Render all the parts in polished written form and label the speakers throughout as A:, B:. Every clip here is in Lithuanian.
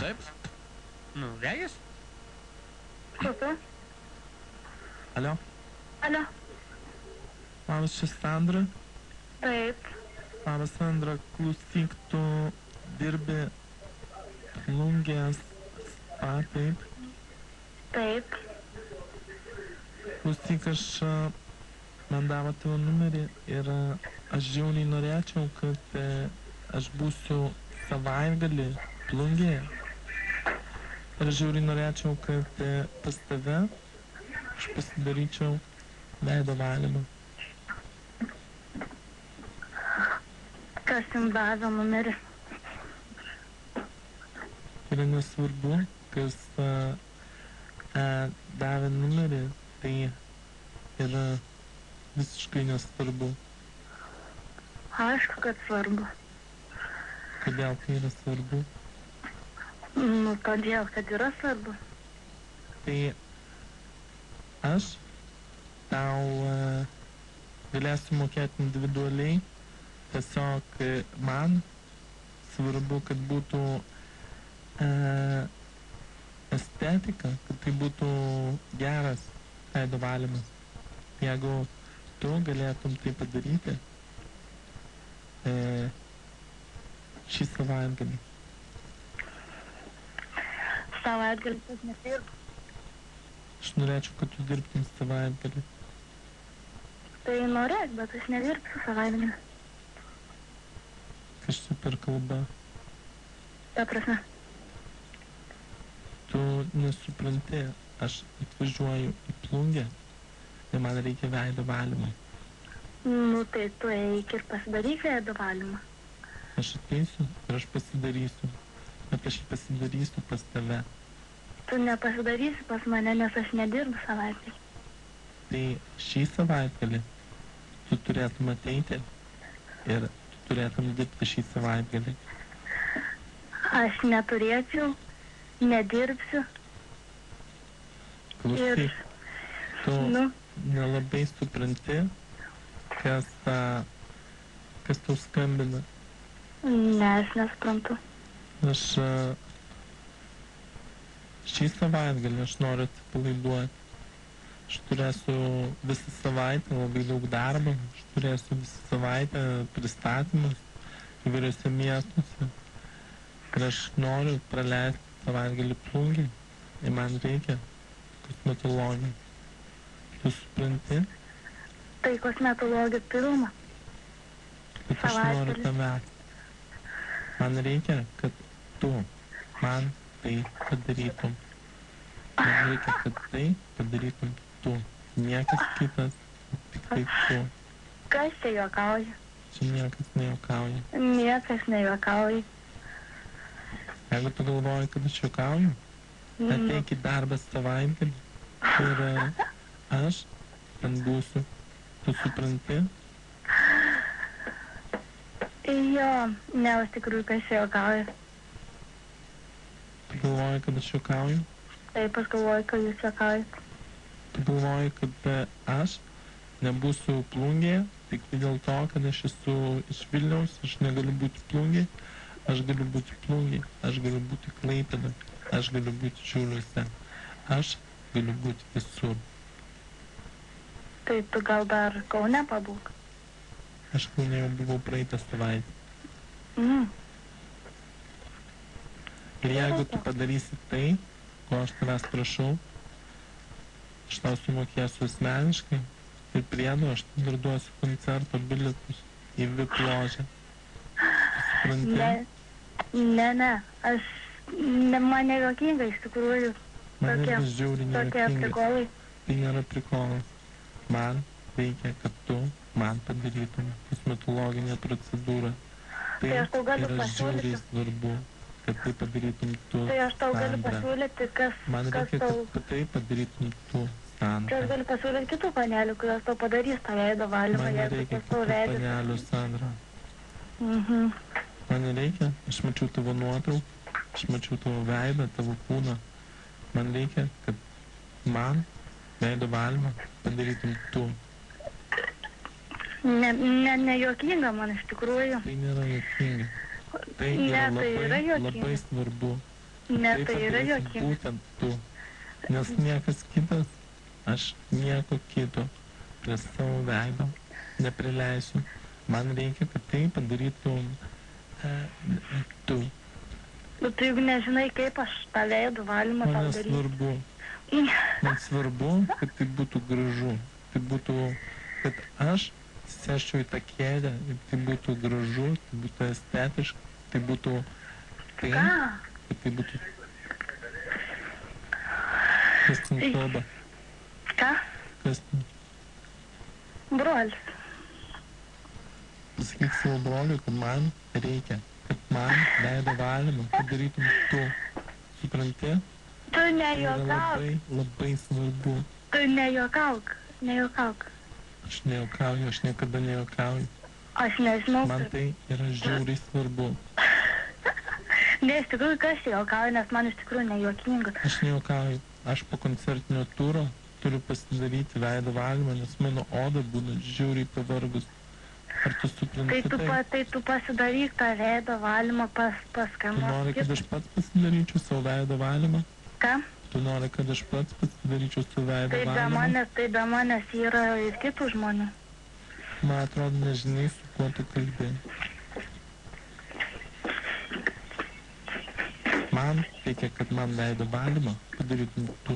A: Taip? Nu, regis?
B: Super.
C: Alio,
B: Alio.
C: labas, čia Sandra.
B: Taip.
C: Labas, Sandra, klausyk, tu dirbi plungės spa, taip?
B: Taip.
C: Klausyk, man davo tavo numerį ir aš žiauriai norėčiau, kad aš būsiu savaitgalį plungėje. Ir aš žiauriai norėčiau, kad pas tave aš pasidaryčiau veido valymą.
B: Kas jums davė numerį?
C: Yra nesvarbu, kas davė numerį, tai yra visiškai nesvarbu.
B: Aišku, kad svarbu.
C: Kodėl tai yra svarbu?
B: Nu, todėl, kad yra svarbu.
C: Tai aš tau galėsiu mokėti individualiai, tiesiog man svarbu, kad būtų estetika, kad tai būtų geras veido valymas. Jeigu tu galėtum tai padaryti šį savaitgalį.
B: Savaitgalis aš nedirbu.
C: Aš norėčiau, kad tu dirbtum savaitgalį.
B: Tai norėk, bet aš nedirbsiu savaitgalį.
C: Kas čia per kalba?
B: Ta prasme.
C: Tu nesupranti, aš atvažiuoju į plungę ir man reikia veido valymą.
B: Nu, tai tu eik ir pasidaryk veido valymą.
C: Aš ateisiu ir aš pasidarysiu, bet aš jį pasidarysiu pas tave.
B: Tu nepasidarysi pas mane, nes aš nedirbu savaitgalį.
C: Tai šį savaitgalį tu turėtum ateiti ir tu turėtum dirbti šį savaitgalį.
B: Aš neturėčiau, nedirbsiu.
C: Klausyk, tu nelabai supranti, kas tau skambina.
B: Ne, aš nesuprantu.
C: Aš šį savaitgalį aš noriu atsipalaiduoti. Aš turėsiu visą savaitę labai daug darbo. Aš turėsiu visą savaitę pristatymus įvairiuose miestuose. Ir aš noriu praleisti savaitgalį plungėj. Ir man reikia kosmetologijos. Tu supranti?
B: Tai kosmetologijos pilna.
C: Bet aš noriu tavęs. Man reikia, kad tu man tai padarytum. Man reikia, kad tai padarytum tu. Niekas kitas, tik tai tu.
B: Kas čia juokauja?
C: Čia niekas nejuokauja.
B: Niekas nejuokauja.
C: Jeigu tu galvoji, kad aš juokauju, ateik į darbą savaitgalį ir aš ten būsiu. Tu supranti?
B: Jo, ne, aš tikrųjų, kas čia juokauja.
C: Tu galvoji, kad aš juokauju?
B: Taip, aš galvoju, kad jūs juokaujat.
C: Tu galvoji, kad aš nebūsiu plungėje, tik dėl to, kad aš esu iš Vilniaus, aš negaliu būti plungėje, aš galiu būti plungėje, aš galiu būti Klaipėdoje, aš galiu būti Šiauliuose, aš galiu būti visur.
B: Tai tu gal dar Kaune pabūk?
C: Aš Kaune jau buvau praeitą savaitę. Ir jeigu tu padarysi tai, ko aš tavęs prašau, aš tau sumokėsiu asmeniškai ir priedu aš dar duosiu koncerto bilietus į VIP ložę. Tu supranti?
B: Ne, aš, man nejuokinga iš tikrųjų.
C: Man irgi žiauriai
B: Tokie
C: nejuokinga.
B: prikolai.
C: Tai nėra prikolas. Man reikia, kad tu man padarytum kosmetologinę procedūrą. Tai
B: aš tau galiu
C: yra žiauriai svarbu, kad tai padarytum tu,
B: Tai aš tau galiu
C: Sandra.
B: pasiūlyti,
C: Man reikia, kad tai padarytum tu, Sandra.
B: Tai aš galiu pasiūlyti kitų panelių, kurios tau padarys tą veido valymą,
C: Man
B: jeigu
C: nereikia
B: tas tau
C: kitų
B: veidas.
C: panelių, Sandra.
B: Mhm.
C: Man nereikia, aš mačiau tavo nuotrauką, aš mačiau tavo veidą, tavo kūną. Man reikia, kad man veido valymą padarytum tu.
B: Ne juokinga man iš tikrųjų.
C: Tai nėra juokinga. Tai yra labai svarbu.
B: Ne,
C: Tai
B: tai yra
C: padarysi
B: juokinga.
C: būtent tu. Nes niekas kitas, aš nieko kito prie savo veido neprileisiu. Man reikia, kad tai padarytum tu.
B: Nu, tu juk nežinai, kaip aš tą veidų valymą
C: Man
B: tau darysiu.
C: nesvarbu. Man svarbu, kad tai būtų gražu. Tai būtų, kad aš sėsčiau į tą kėdę ir tai būtų gražu, tai būtų estetiška, tai būtų tai,
B: Ką?
C: kad tai būtų... Kas ten kalba?
B: Ką?
C: Kas ten?
B: Brolis.
C: Pasakyk savo broliui, kad man reikia, kad man veido valymą padarytum tu. Supranti?
B: Tu
C: Tai yra
B: nejuokauk.
C: labai, labai svarbu.
B: Tu nejuokauk. Nejuokauk.
C: Aš nejuokauju, aš niekada nejuokauju.
B: Aš nežinau,
C: Man
B: kaip.
C: tai yra žiauriai svarbu.
B: Ne, iš tikrųjų, kas juokauja, nes man iš tikrųjų nejuokinga.
C: Aš nejuokauju. Aš po koncertinio turo turiu pasidaryti veido valymą, nes mano oda būna žiauriai pavargus. Ar tu supranti
B: Tai tu pasidaryk tą veido valymą pas
C: Tu
B: ką
C: nori,
B: nors
C: kad aš pats pasidaryčiau savo veido valymą?
B: Ką?
C: Tu nori, kad aš pats pasidaryčiau savo veido valymą?
B: Tai be manęs yra ir kitų žmonių.
C: Man atrodo, nežinai, su kuo tu kalbėjai. Man reikia, kad man veido valymą padarytum tu.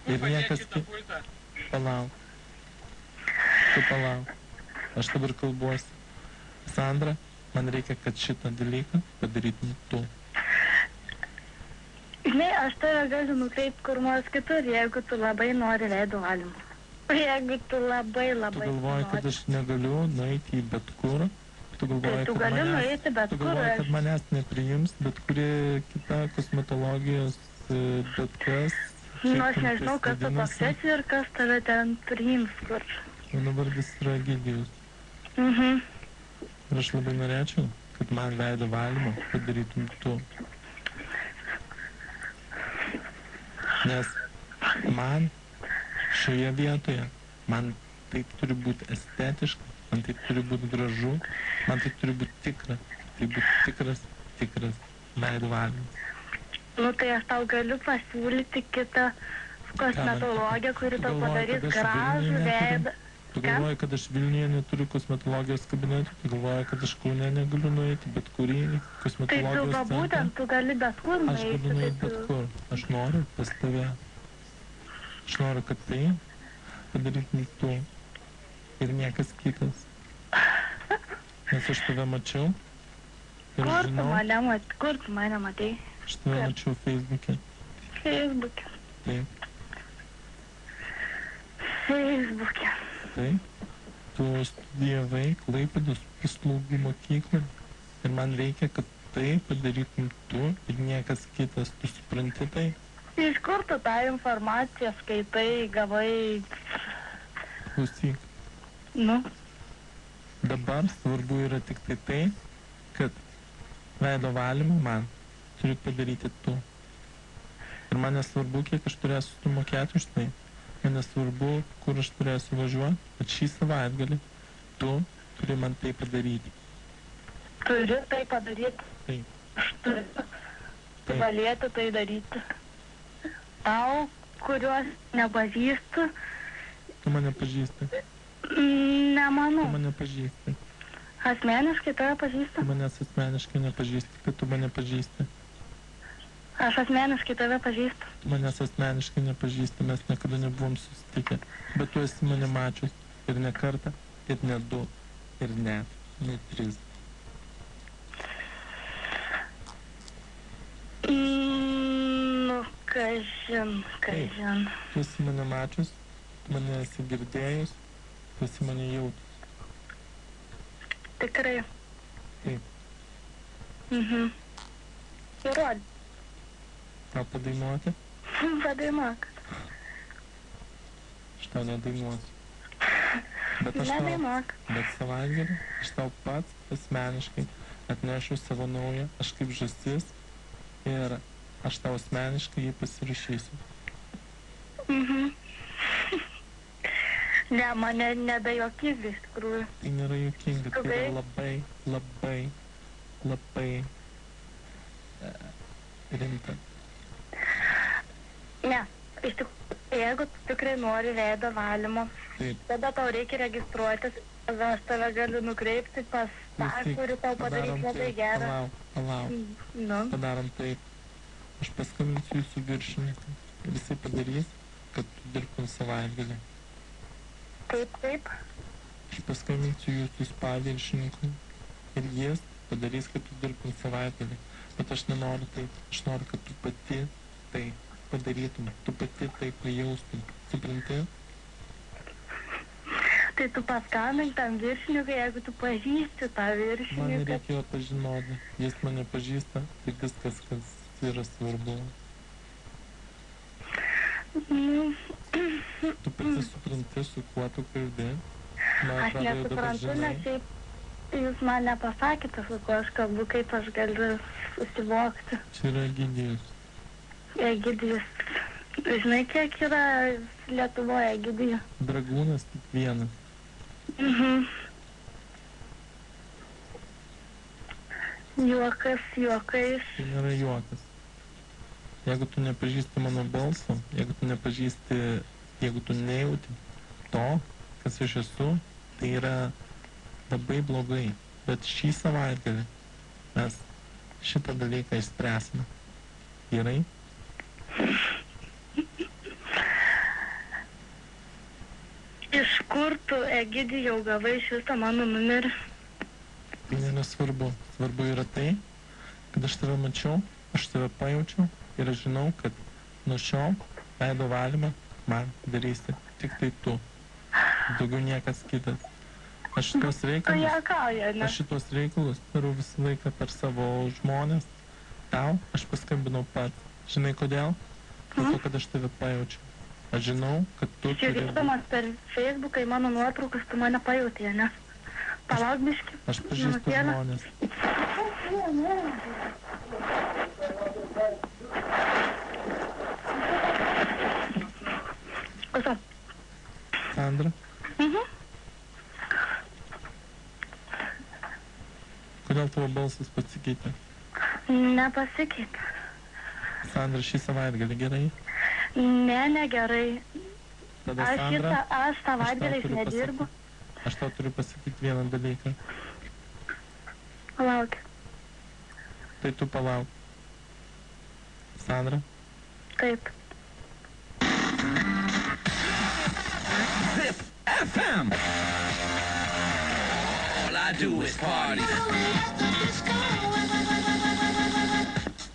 C: Ir niekas Palauk. Tu palauk. Aš dabar kalbuosi. Sandra, man reikia, kad šitą dalyką padarytum tu.
B: Žinai, aš tave galiu nukreipti kur nors kitur, jeigu tu labai nori veido valymą. Jeigu tu labai
C: Tu galvoji, kad
B: nori.
C: aš negaliu nueiti į bet kur? Tu galvoji,
B: Tu
C: kad
B: gali
C: manęs-
B: nueiti bet
C: Tu
B: kur.
C: galvoji, kad manęs nepriims, bet kuri kita kosmetologijos bet kas.
B: Nu, aš
C: kaip ten
B: nežinau, kas tu toks
C: vadinasi.
B: esi ir kas tave ten priims kur.
C: Mano vardas yra Egidijus.
B: Mhm.
C: Ir aš labai norėčiau, kad man veido valymą padarytum tu. Nes man šioje vietoje, man taip turi būti estetiška, man taip turi būti gražu, man taip turi būti tikra. Tai būti tikras veido valymas.
B: Nu, tai aš tau galiu pasiūlyti kitą kosmetologę, kuri tau
C: galvoji,
B: padarys
C: kad aš
B: gražų
C: Vilniuje neturiu?
B: veidą.
C: Tu
B: Ką?
C: galvoji, kad aš Vilniuje neturiu kosmetologijos kabinetų, tu galvoji, kad aš Kaune negaliu nueiti bet kurį
B: Tai tu
C: kosmetologijos
B: va
C: centrą.
B: būtent, tu gali bet kur
C: Aš
B: nueiti.
C: galiu
B: Tai
C: nueiti bet
B: tu...
C: kur. Aš noriu pas tave. Aš noriu, kad tai padarytum tu ir niekas kitas. Nes aš tave mačiau ir
B: Kur tu mane matei?
C: aš tave
B: kur?
C: mačiau Facebook'e.
B: Facebook'e.
C: Taip,
B: Facebook'e.
C: taip. Tu studijavai Klaipėdos paslaugų mokyklą ir man reikia, kad tai padarytum tu ir niekas kitas. Tu supranti tai?
B: Iš kur tu tą informaciją skaitai, gavai,
C: Klausyk.
B: nu,
C: Dabar svarbu yra tik tai, kad veido valymą man turi padaryti tu. Ir man nesvarbu, kiek aš turėsiu sumokėti už tai. Man nesvarbu, kur aš turėsiu važiuoti, bet šį savaitgalį tu turi man tai padaryti.
B: turi tai padaryti.
C: Taip.
B: Aš turiu
C: Taip.
B: galėti tai daryti. Tau, kuriuos nepažįstu,
C: Tu mane pažįsti. Tu
B: nemanau.
C: mane pažįsti.
B: Asmeniškai tave
C: Tu
B: pažįstu.
C: manęs asmeniškai nepažįsti, kad tu mane pažįsti.
B: Aš asmeniškai tave pažįstu.
C: Tu manęs asmeniškai nepažįsti, mes niekada nebuvom susitikę. Bet tu esi mane mačius ir ne kartą, ir ne du, ir ne 3.
B: Nu, kažin.
C: Tu esi mane mačius, tu mane esi girdėjus, tu esi mane jautus.
B: Tikrai.
C: Taip.
B: Mhm. Įrodė.
C: Tau padainuoti?
B: Padainuok.
C: Aš tau nedainuosiu. Bet savaitgalį aš tau pats asmeniškai atnešiu savo naują, aš kaip žąsis ir aš tau asmeniškai jį pasirašysiu.
B: Mhm. Ne, mane nebejokinga iš tikrųjų.
C: Tai nėra juokinga, tai yra
B: Okay.
C: labai rimta.
B: Ne, iš tikrųjų, jeigu tu tikrai nori veido valymo,
C: Taip.
B: tada tau reikia registruotis, tada aš tave galiu nukreipti pas tą, kuri tau padarys labai gerą.
C: Palauk.
B: Nu,
C: Padarom taip. Aš paskambinsiu jūsų viršininkui ir jisai padarys, kad tu dirbtum savaitgalį.
B: taip.
C: Aš paskambinsiu jūsų spa viršininkui ir jis padarys, kad tu dirbtum savaitgalį. Bet aš nenoriu taip. Aš noriu, kad tu pati tai padarytum. Tu pati tai pajaustum. Supranti?
B: Tai tu paskambink tam viršininkui, jeigu tu pažįsti tą
C: Man
B: viršininką.
C: nereikėjo pažinoti. Jis mane pažįsta, tai viskas, kas yra svarbu.
B: Nu,
C: Tu pati supranti, su kuo tu kalbi. Man
B: aš
C: atrodo, jau dabar
B: nesuprantu,
C: žinai.
B: nes šiaip jūs man nepasakėte, su kuo aš kalbu, kaip aš galiu susivokti.
C: Čia yra Egidijus.
B: Egidijus. Žinai, kiek yra Lietuvoje Egidijų?
C: Dragūnas tik vienas.
B: Juokas, juokais.
C: Tai nėra juokas. Jeigu tu nepažįsti mano balso, jeigu tu nejauti to, kas aš esu, tai yra labai blogai. Bet šį savaitgalį mes šitą dalyką išspręsime. Gerai?
B: Iš kur tu, Egidijau, gavai iš viso mano numerį?
C: Tai nėra svarbu. Svarbu yra tai, kad aš tave mačiau, aš tave pajaučiau ir aš žinau, kad nuo šiol veido valymą man darysi tik tai tu. Daugiau niekas kitas. Aš šitos
B: Tu
C: reikalus,
B: juokauja, ne?
C: aš šitos reikalus darau visą laiką per savo žmonės. Tau aš paskambinau pats. Žinai kodėl? Dėl to, kad aš tave pajaučiau. Aš žinau, kad tu turi...
B: Žiūrėdamas per Facebooką į mano nuotraukas, tu mane pajutė, ne? Palauk biškį.
C: Aš pažįstu žmonės.
B: Klausau.
C: Sandra, kodėl tavo balsas pasikeitė?
B: Nepasikeitė.
C: Sandra, šį savaitgalį gerai?
B: Ne, negerai.
C: Tada Sandra,
B: Aš savaitgaliais
C: turiu
B: nedirbu.
C: aš tau turiu pasakyti vieną dalyką.
B: Palauk.
C: Tai tu palauk. Sandra,
B: Taip.
D: Zip FM. All I do is party.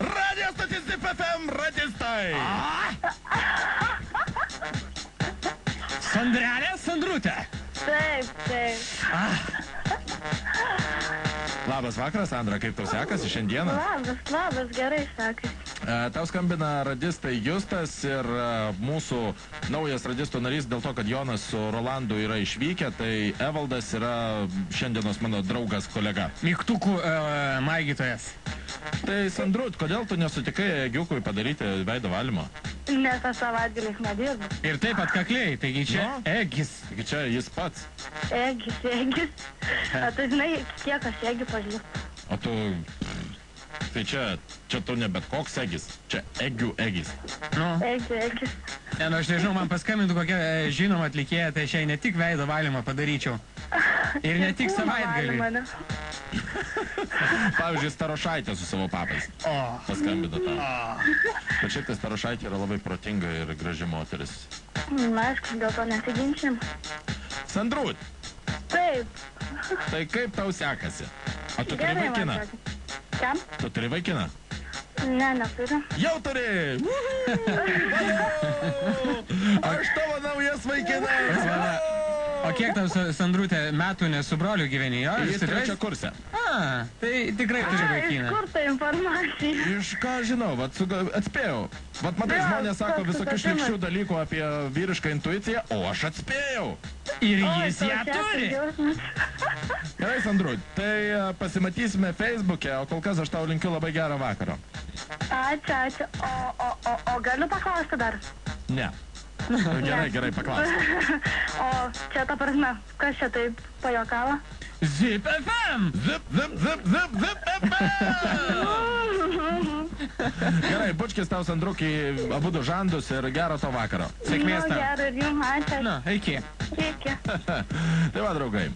A: Radio stotis Zip FM, radistai. Sandrelė, Sandrutė.
B: Taip.
A: Labas vakaras, Sandra, kaip tau sekasi šiandieną?
B: Labas, gerai sekasi.
A: Tau skambina radistai Justas ir mūsų naujas radistų narys dėl to, kad Jonas su Rolandu yra išvykę, tai Evaldas yra šiandienos mano draugas kolega.
E: Mygtukų maigytojas.
A: Tai Sandrut, kodėl tu nesutikai Egiukui padaryti veido valymo?
B: Nes aš savaitgaliais nedirbu.
E: Ir taip atkakliai, taigi čia
A: Nu.
E: Egis.
A: Taigi čia jis pats.
B: Egis. O tu žinai, kiek aš Egį pažįstu?
A: O tu... Tai čia tu ne bet koks Egis. Čia Egis.
E: Nu,
B: Egis.
E: ne, nu, aš nežinau, man paskambintų kokia žinoma atlikėja, tai aš jai ne tik veido valymą padaryčiau. Ir ne tik savaitgalį.
B: Mane.
A: Pavyzdžiui, Starošaitė su savo papais.
E: O.
A: Paskambino tau. Bet šiaip tai Starošaitė yra labai protinga ir graži moteris.
B: Na, aišku, dėl to nesiginčiam.
A: Sandrut,
B: Taip.
A: tai kaip tau sekasi? O tu turi
B: Gerai, man
A: vaikiną?
B: sekasi. Kam?
A: Tu turi vaikiną?
B: Ne, neturiu.
A: Jau turi! Aš tavo naujas vaikinas!
E: O kiek tau, Sandrutė, metų nesu broliu gyveni, jo?
A: Jis trečią kursę.
E: A, tai tikrai turi
B: Iš
E: vaikiną.
B: kur ta informacija?
A: Iš ką žinau, atspėjau. Vat matai,
B: Jo,
A: žmonės sako
B: toks
A: visokių
B: sutapimas.
A: šlykščių dalykų apie vyrišką intuiciją, o aš atspėjau.
E: Ir
B: Oi,
E: jis ją
B: toks
E: turi.
B: jausmas.
A: Gerai, Sandrut, tai pasimatysime Facebook'e, o kol kas aš tau linkiu labai gerą vakarą.
B: Ačiū. O galiu paklausti dar?
A: Ne. Gerai, paklausk.
B: O čia ta prasme, kas čia taip pajokavo?
E: Zip FM!
A: Zip, zip, zip, zip, zip, zip, zip. Gerai, bučkis tau Sandrukį abudu žandus ir gero to vakaro.
E: Sėkmės
B: Nu,
E: tau.
B: gero ir jums, ačiū.
E: Na, iki.
B: Iki.
A: Tai va, draugai,